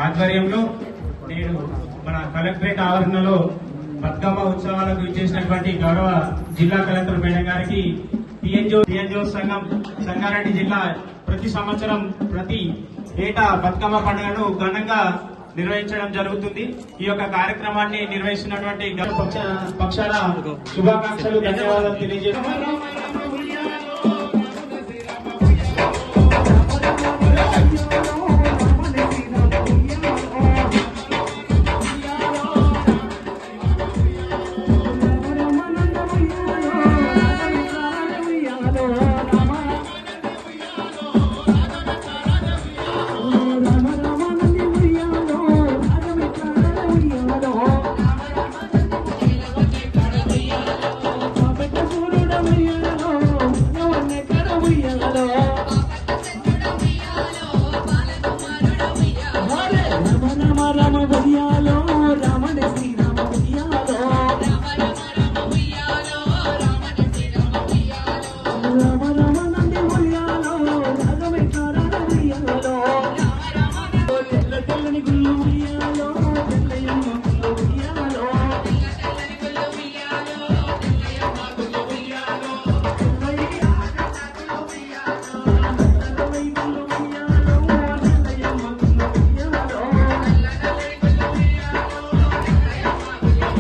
ఆధ్వర్యంలో నేడు మన కలెక్టరేట్ ఆవరణలో బతుకమ్మ ఉత్సవాలకు ఇచ్చేసినటువంటి గౌరవ జిల్లా కలెక్టర్ మేడం గారికి టిఎన్జిఓ సంగారెడ్డి జిల్లా ప్రతి సంవత్సరం ప్రతి ఏటా బతుకమ్మ పండుగను ఘనంగా నిర్వహించడం జరుగుతుంది. ఈ యొక్క కార్యక్రమాన్ని నిర్వహిస్తున్నటువంటి పక్షాల శుభాకాంక్షలు, ధన్యవాదాలు తెలియజేస్తున్నాను.